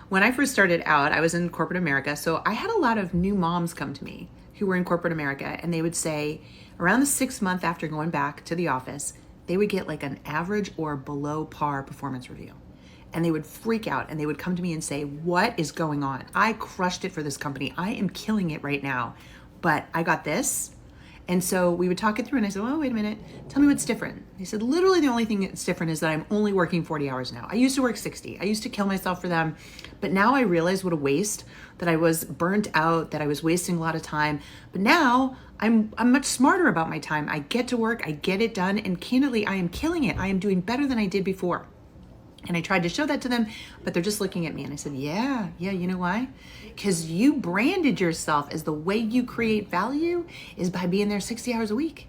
When I first started out, I was in corporate America. So I had a lot of new moms come to me who were in corporate America, and they would say around the 6th month after going back to the office, they would get like an average or below par performance review. And they would freak out and they would come to me and say, what is going on? I crushed it for this company. I am killing it right now, but I got this. And so we would talk it through, and I said, oh, wait a minute, tell me what's different. He said, literally the only thing that's different is that I'm only working 40 hours now. I used to work 60. I used to kill myself for them, but now I realize what a waste, that I was burnt out, that I was wasting a lot of time. But now I'm much smarter about my time. I get to work, I get it done, and candidly, I am killing it. I am doing better than I did before. And I tried to show that to them, but they're just looking at me. And I said, yeah, you know why? Because you branded yourself as the way you create value is by being there 60 hours a week.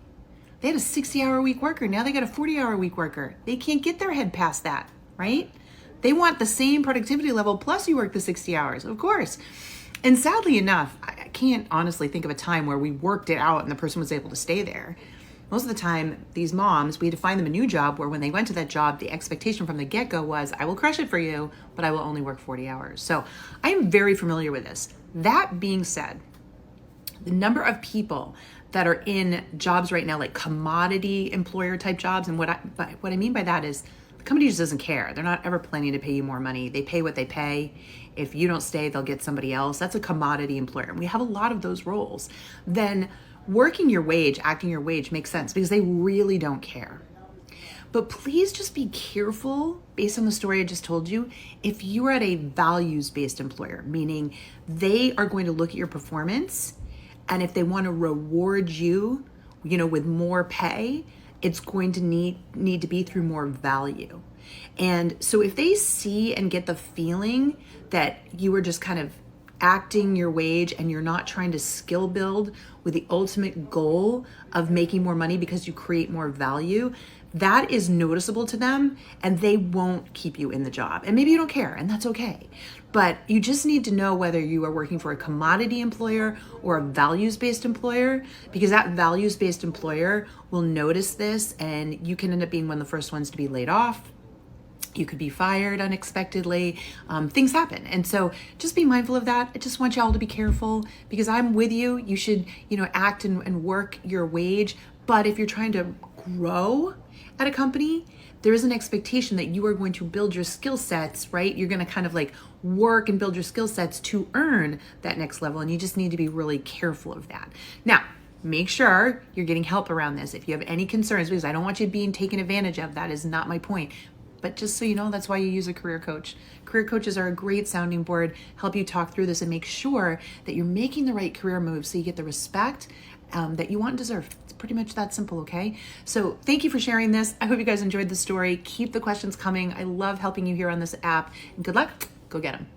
They had a 60-hour-a-week worker. Now they got a 40-hour-a-week worker. They can't get their head past that, right? They want the same productivity level plus you work the 60 hours, of course. And sadly enough, I can't honestly think of a time where we worked it out and the person was able to stay there. Most of the time, these moms, we had to find them a new job where when they went to that job, the expectation from the get-go was, I will crush it for you, but I will only work 40 hours. So I am very familiar with this. That being said, the number of people that are in jobs right now, like commodity employer type jobs, and what I mean by that is the company just doesn't care. They're not ever planning to pay you more money. They pay what they pay. If you don't stay, they'll get somebody else. That's a commodity employer. And we have a lot of those roles. Then working your wage, acting your wage makes sense because they really don't care. But please just be careful, based on the story I just told you, if you are at a values-based employer, meaning they are going to look at your performance, and if they want to reward you, with more pay, it's going to need to be through more value. And so if they see and get the feeling that you are just kind of acting your wage and you're not trying to skill build with the ultimate goal of making more money because you create more value, that is noticeable to them and they won't keep you in the job. And maybe you don't care, and that's okay. But you just need to know whether you are working for a commodity employer or a values-based employer, because that values-based employer will notice this and you can end up being one of the first ones to be laid off. You could be fired unexpectedly. Things happen. And so just be mindful of that. I just want you all to be careful because I'm with you. You should, act and work your wage. But if you're trying to grow at a company, there is an expectation that you are going to build your skill sets, right? You're going to kind of like work and build your skill sets to earn that next level. And you just need to be really careful of that. Now, make sure you're getting help around this. If you have any concerns, because I don't want you being taken advantage of, that is not my point. But just so you know, that's why you use a career coach. Career coaches are a great sounding board, help you talk through this and make sure that you're making the right career moves so you get the respect that you want and deserve. It's pretty much that simple, okay? So thank you for sharing this. I hope you guys enjoyed the story. Keep the questions coming. I love helping you here on this app. And good luck. Go get them.